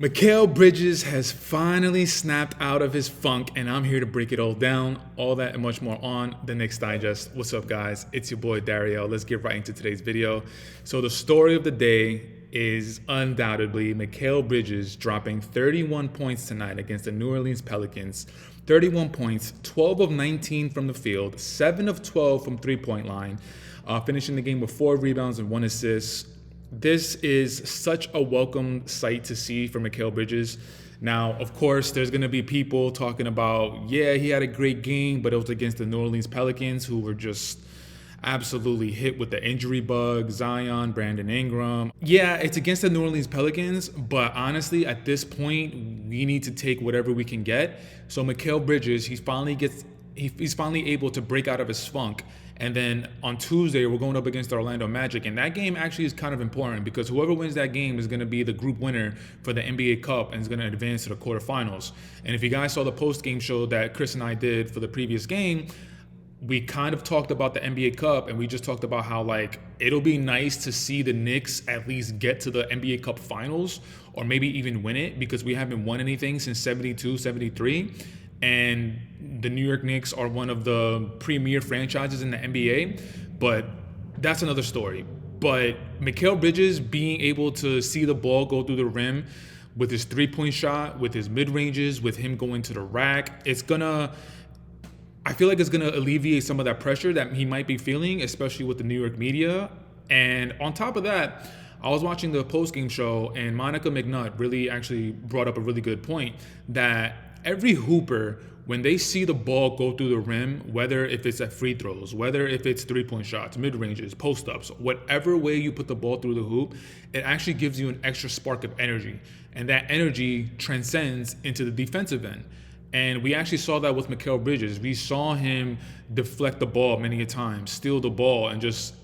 Mikal Bridges has finally snapped out of his funk, and I'm here to break it all down. All that and much more on the Knicks Digest. What's up, guys? It's your boy Dariel. Let's get right into today's video. So the story of the day is undoubtedly Mikal Bridges dropping 31 points tonight against the New Orleans Pelicans. 31 points, 12 of 19 from the field, 7 of 12 from three-point line, finishing the game with 4 rebounds and 1 assist. This is such a welcome sight to see for Mikal Bridges. Now, of course, there's going to be people talking about, yeah, he had a great game, but it was against the New Orleans Pelicans, who were just absolutely hit with the injury bug. Zion, Brandon Ingram. Yeah, it's against the New Orleans Pelicans, but honestly, at this point, we need to take whatever we can get. So Mikal Bridges, he's finally able to break out of his funk. And then on Tuesday, we're going up against the Orlando Magic. And that game actually is kind of important because whoever wins that game is going to be the group winner for the NBA Cup and is going to advance to the quarterfinals. And if you guys saw the post-game show that Chris and I did for the previous game, we kind of talked about the NBA Cup, and we just talked about how, like, it'll be nice to see the Knicks at least get to the NBA Cup finals or maybe even win it, because we haven't won anything since 72, 73. And the New York Knicks are one of the premier franchises in the NBA, but that's another story. But Mikal Bridges being able to see the ball go through the rim with his three-point shot, with his mid-ranges, with him going to the rack, I feel like it's going to alleviate some of that pressure that he might be feeling, especially with the New York media. And on top of that, I was watching the post-game show, and Monica McNutt really actually brought up a really good point that every hooper, when they see the ball go through the rim, whether if it's at free throws, whether if it's three-point shots, mid-ranges, post-ups, whatever way you put the ball through the hoop, it actually gives you an extra spark of energy. And that energy transcends into the defensive end. And we actually saw that with Mikal Bridges. We saw him deflect the ball many a time, steal the ball, and just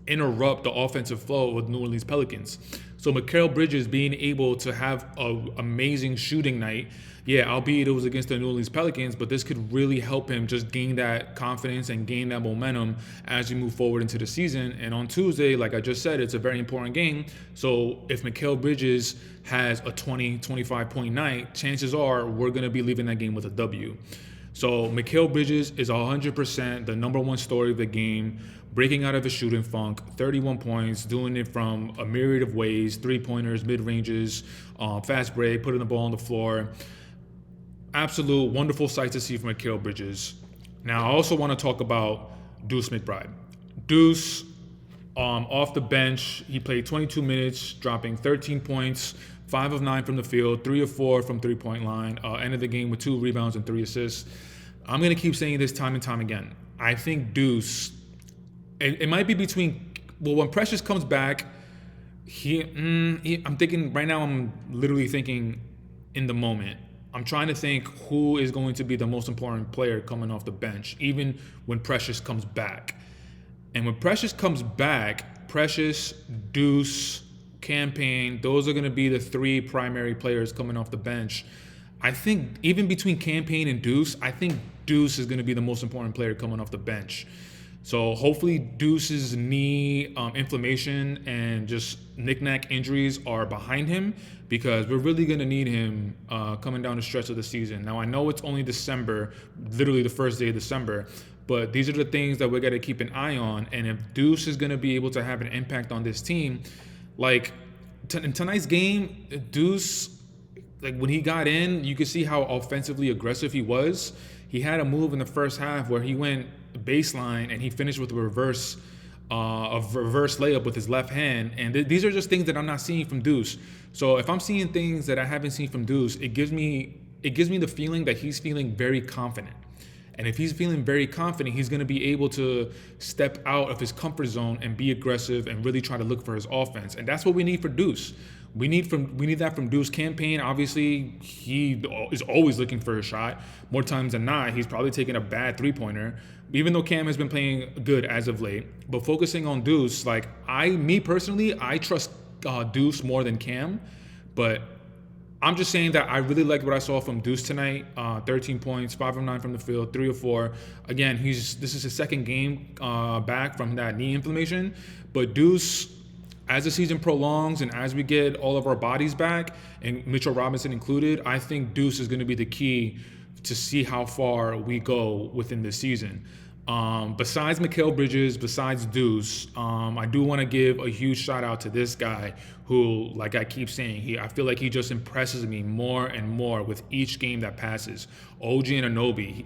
interrupt the offensive flow with New Orleans Pelicans. So Mikal Bridges being able to have an amazing shooting night, yeah, albeit it was against the New Orleans Pelicans, but this could really help him just gain that confidence and gain that momentum as we move forward into the season. And on Tuesday, like I just said, it's a very important game. So if Mikal Bridges has a 20, 25-point night, chances are we're going to be leaving that game with a W. So Mikal Bridges is 100% the number one story of the game, breaking out of his shooting funk, 31 points, doing it from a myriad of ways, three-pointers, mid-ranges, fast break, putting the ball on the floor. Absolute wonderful sight to see from Mikal Bridges. Now, I also want to talk about Deuce McBride. Deuce, off the bench, he played 22 minutes, dropping 13 points, 5 of 9 from the field, 3 of 4 from three-point line, ended the game with 2 rebounds and 3 assists. I'm going to keep saying this time and time again. I think Deuce, it might be between, well, when Precious comes back, I'm thinking, right now I'm literally thinking in the moment. I'm trying to think who is going to be the most important player coming off the bench, even when Precious comes back. And when Precious comes back, Precious, Deuce, Cam Payne, those are going to be the 3 primary players coming off the bench. I think even between Cam Payne and Deuce, I think Deuce is going to be the most important player coming off the bench. So hopefully Deuce's knee inflammation and just knick-knack injuries are behind him, because we're really going to need him coming down the stretch of the season. Now, I know it's only December, literally the first day of December, but these are the things that we got to keep an eye on. And if Deuce is going to be able to have an impact on this team, like in tonight's game, Deuce, like when he got in, you could see how offensively aggressive he was. He had a move in the first half where he went baseline and he finished with a reverse layup with his left hand. And these are just things that I'm not seeing from Deuce. So if I'm seeing things that I haven't seen from Deuce, it gives me the feeling that he's feeling very confident. And if he's feeling very confident, he's going to be able to step out of his comfort zone and be aggressive and really try to look for his offense. And that's what we need for Deuce. We need that from Deuce. Cam Payne, obviously, he is always looking for a shot. More times than not, he's probably taking a bad three-pointer, even though Cam has been playing good as of late. But focusing on Deuce, like me personally, I trust Deuce more than Cam. But I'm just saying that I really liked what I saw from Deuce tonight. 13 points, 5 of 9 from the field, 3 of 4. Again, this is his second game back from that knee inflammation. But Deuce, As the season prolongs and as we get all of our bodies back, and Mitchell Robinson included, I think Deuce is going to be the key to see how far we go within this season. Besides Mikal Bridges, besides Deuce, I do want to give a huge shout out to this guy who, like I keep saying, I feel like he just impresses me more and more with each game that passes. OG Anunoby.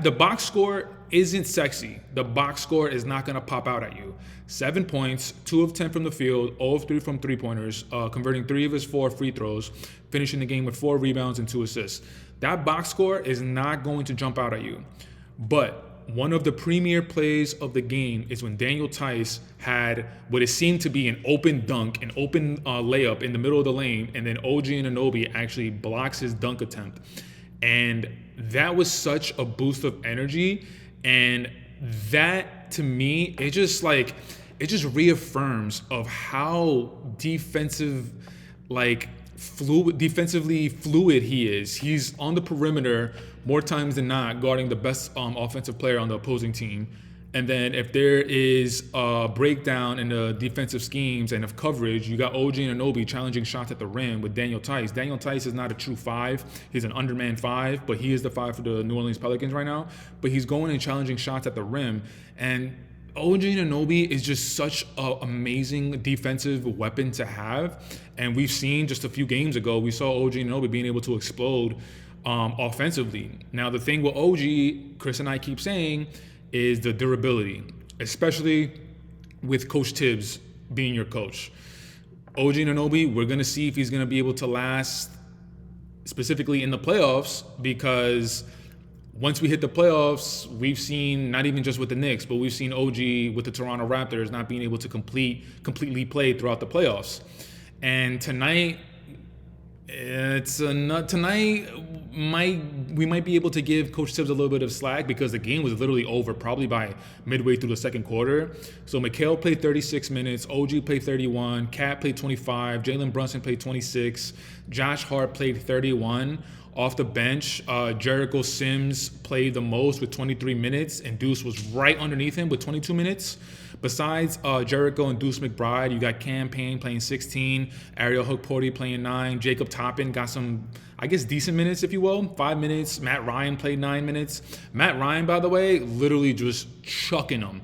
The box score isn't sexy. The box score is not going to pop out at you. 7 points, 2 of 10 from the field, 0 of 3 from three-pointers, converting 3 of his 4 free throws, finishing the game with 4 rebounds and 2 assists. That box score is not going to jump out at you. But one of the premier plays of the game is when Daniel Theis had what it seemed to be an open dunk, an open layup in the middle of the lane, and then OG Anunoby actually blocks his dunk attempt. And that was such a boost of energy. And that, to me, it just reaffirms of how defensively fluid he is. He's on the perimeter more times than not, guarding the best offensive player on the opposing team. And then if there is a breakdown in the defensive schemes and of coverage, you got OG Anunoby challenging shots at the rim with Daniel Theis. Daniel Theis is not a true 5. He's an underman 5, but he is the 5 for the New Orleans Pelicans right now. But he's going and challenging shots at the rim. And OG Anunoby is just such an amazing defensive weapon to have. And we've seen just a few games ago, we saw OG Anunoby being able to explode offensively. Now, the thing with OG, Chris and I keep saying, is the durability, especially with Coach Tibbs being your coach. OG Anunoby, we're going to see if he's going to be able to last specifically in the playoffs, because once we hit the playoffs, we've seen, not even just with the Knicks, but we've seen OG with the Toronto Raptors not being able to completely play throughout the playoffs. And tonight, we might be able to give Coach Tibbs a little bit of slack because the game was literally over probably by midway through the second quarter. So Mikal played 36 minutes, OG played 31, Cat played 25, Jalen Brunson played 26, Josh Hart played 31. Off the bench, Jericho Sims played the most with 23 minutes, and Deuce was right underneath him with 22 minutes. Besides Jericho and Deuce McBride, you got Cam Payne playing 16, Ariel Hookporty playing 9, Jacob Toppin got some, I guess, decent minutes, if you will, 5 minutes. Matt Ryan played 9 minutes. Matt Ryan, by the way, literally just chucking them.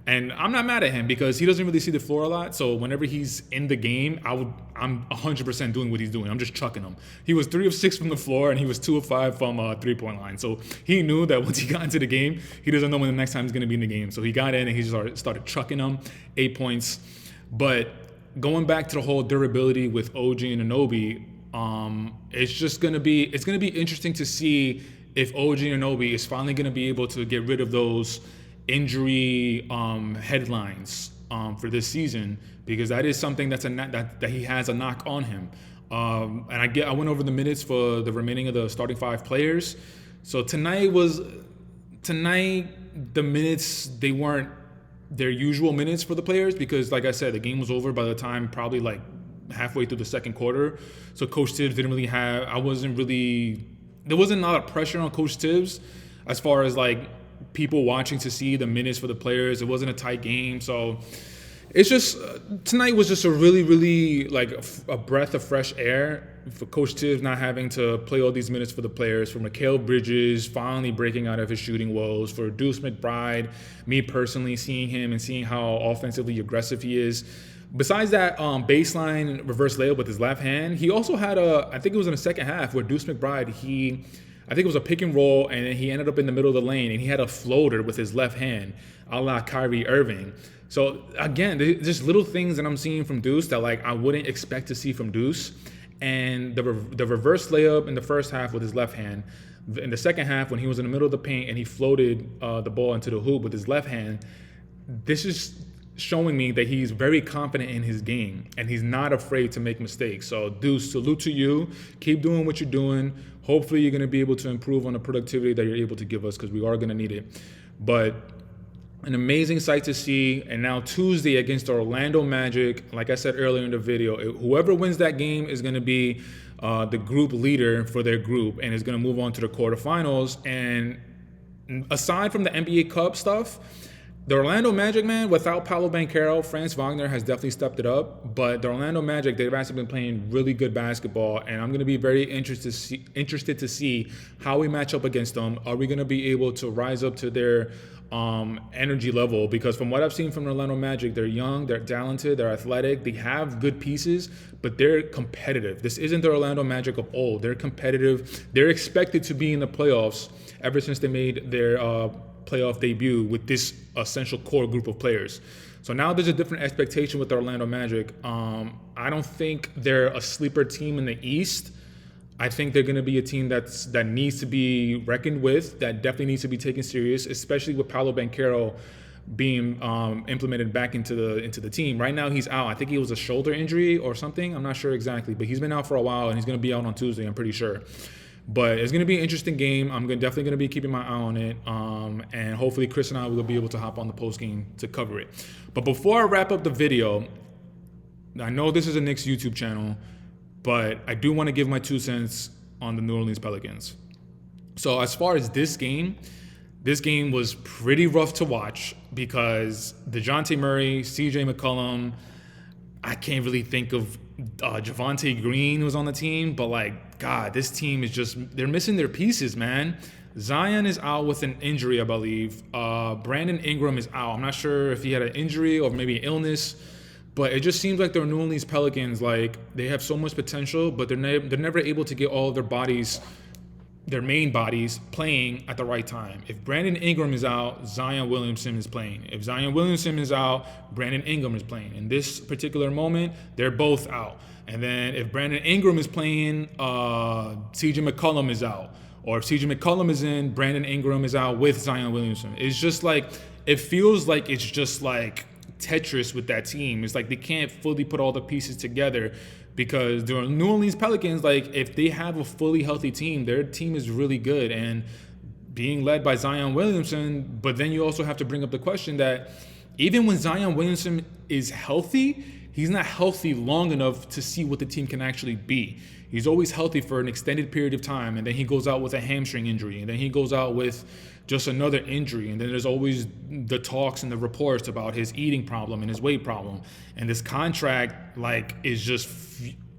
And I'm not mad at him because he doesn't really see the floor a lot. So whenever he's in the game, I'm 100% doing what he's doing. I'm just chucking him. He was 3 of 6 from the floor, and he was 2 of 5 from three-point line. So he knew that once he got into the game, he doesn't know when the next time he's going to be in the game. So he got in and he just started chucking them, 8 points. But going back to the whole durability with OG and Anunoby, it's going to be interesting to see if OG and Anunoby is finally going to be able to get rid of those injury headlines for this season, because that is something that he has a knock on him. And I went over the minutes for the remaining of the starting 5 players. So tonight the minutes, they weren't their usual minutes for the players because, like I said, the game was over by the time probably like halfway through the second quarter. So Coach Tibbs didn't really have, there wasn't a lot of pressure on Coach Tibbs as far as like people watching to see the minutes for the players. It wasn't a tight game. So it's just, tonight was just a really, really like a breath of fresh air for Coach Tibbs not having to play all these minutes for the players, for Mikal Bridges finally breaking out of his shooting woes, for Deuce McBride, me personally seeing him and seeing how offensively aggressive he is. Besides that baseline reverse layup with his left hand, he also had I think it was in the second half where Deuce McBride, I think it was a pick and roll, and then he ended up in the middle of the lane, and he had a floater with his left hand, a la Kyrie Irving. So again, there's little things that I'm seeing from Deuce that like I wouldn't expect to see from Deuce. And the reverse layup in the first half with his left hand, in the second half when he was in the middle of the paint and he floated the ball into the hoop with his left hand, this is showing me that he's very confident in his game and he's not afraid to make mistakes. So Deuce, salute to you. Keep doing what you're doing. Hopefully you're going to be able to improve on the productivity that you're able to give us, because we are going to need it. But an amazing sight to see. And now Tuesday against the Orlando Magic, like I said earlier in the video, whoever wins that game is going to be the group leader for their group and is going to move on to the quarterfinals. And aside from the NBA Cup stuff, The Orlando Magic, man, without Paolo Banchero, Franz Wagner has definitely stepped it up. But the Orlando Magic, they've actually been playing really good basketball, and I'm going to be very interested to see how we match up against them. Are we going to be able to rise up to their energy level? Because from what I've seen from the Orlando Magic, they're young, they're talented, they're athletic, they have good pieces, but they're competitive. This isn't the Orlando Magic of old. They're competitive. They're expected to be in the playoffs ever since they made their playoff debut with this essential core group of players. So now there's a different expectation with the Orlando Magic. I don't think they're a sleeper team in the East. I think they're going to be a team that needs to be reckoned with, that definitely needs to be taken serious, especially with Paolo Banchero being implemented back into the team. Right now he's out. I think he was a shoulder injury or something. I'm not sure exactly, but he's been out for a while, and he's going to be out on Tuesday, I'm pretty sure. But it's going to be an interesting game. I'm definitely going to be keeping my eye on it. And hopefully Chris and I will be able to hop on the post game to cover it. But before I wrap up the video, I know this is a Knicks YouTube channel, but I do want to give my 2 cents on the New Orleans Pelicans. So as far as this game was pretty rough to watch because DeJounte Murray, CJ McCollum, I can't really think of Javonte Green was on the team, but like, God, this team is just, they're missing their pieces, man. Zion is out with an injury, I believe. Brandon Ingram is out. I'm not sure if he had an injury or maybe an illness, but it just seems like the New Orleans Pelicans, like, they have so much potential, but they're never able to get all of their main bodies playing at the right time. If Brandon Ingram is out, Zion Williamson is playing. If Zion Williamson is out, Brandon Ingram is playing. In this particular moment, they're both out. And then if Brandon Ingram is playing, CJ McCollum is out. Or if CJ McCollum is in, Brandon Ingram is out with Zion Williamson. It's just like, it feels like it's just like Tetris with that team. It's like they can't fully put all the pieces together. Because the New Orleans Pelicans, like, if they have a fully healthy team, their team is really good and being led by Zion Williamson. But then you also have to bring up the question that even when Zion Williamson is healthy, he's not healthy long enough to see what the team can actually be. He's always healthy for an extended period of time, and then he goes out with a hamstring injury, and then he goes out with just another injury, and then there's always the talks and the reports about his eating problem and his weight problem. And this contract, like, is just,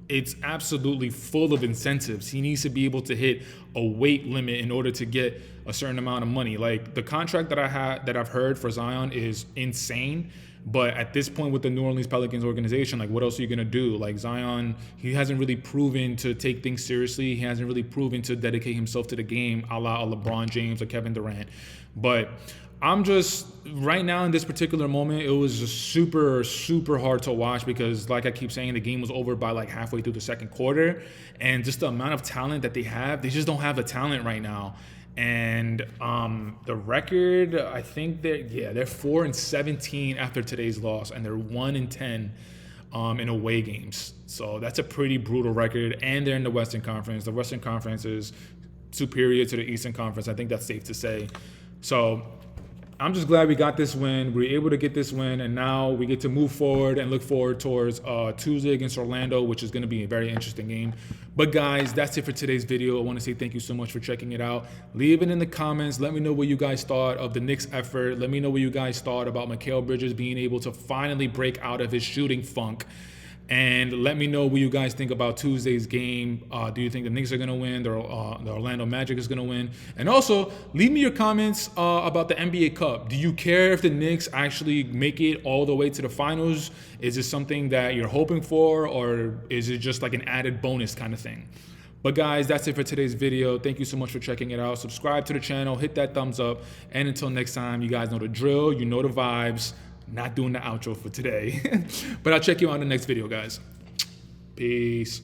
it's absolutely full of incentives. He needs to be able to hit a weight limit in order to get a certain amount of money. Like, the contract that I've heard for Zion is insane. But at this point with the New Orleans Pelicans organization, like, what else are you going to do? Like, Zion, he hasn't really proven to take things seriously. He hasn't really proven to dedicate himself to the game a la LeBron James or Kevin Durant. But I'm just, right now in this particular moment, it was just super, super hard to watch because, like I keep saying, the game was over by like halfway through the second quarter. And just the amount of talent that they have, they just don't have the talent right now. And the record, I think they're 4-17 after today's loss, and they're 1-10 in away games. So that's a pretty brutal record, and they're in the Western Conference. The Western Conference is superior to the Eastern Conference. I think that's safe to say. So I'm just glad we got this win. We were able to get this win, and now we get to move forward and look forward towards Tuesday against Orlando, which is going to be a very interesting game. But guys, that's it for today's video. I want to say thank you so much for checking it out. Leave it in the comments. Let me know what you guys thought of the Knicks effort. Let me know what you guys thought about Mikal Bridges being able to finally break out of his shooting funk. And let me know what you guys think about Tuesday's game. Do you think the Knicks are going to win? The Orlando Magic is going to win? And also, leave me your comments about the NBA Cup. Do you care if the Knicks actually make it all the way to the finals? Is this something that you're hoping for, or is it just like an added bonus kind of thing? But guys, that's it for today's video. Thank you so much for checking it out. Subscribe to the channel, hit that thumbs up. And until next time, you guys know the drill. You know the vibes. Not doing the outro for today. But I'll check you on the next video, guys. Peace.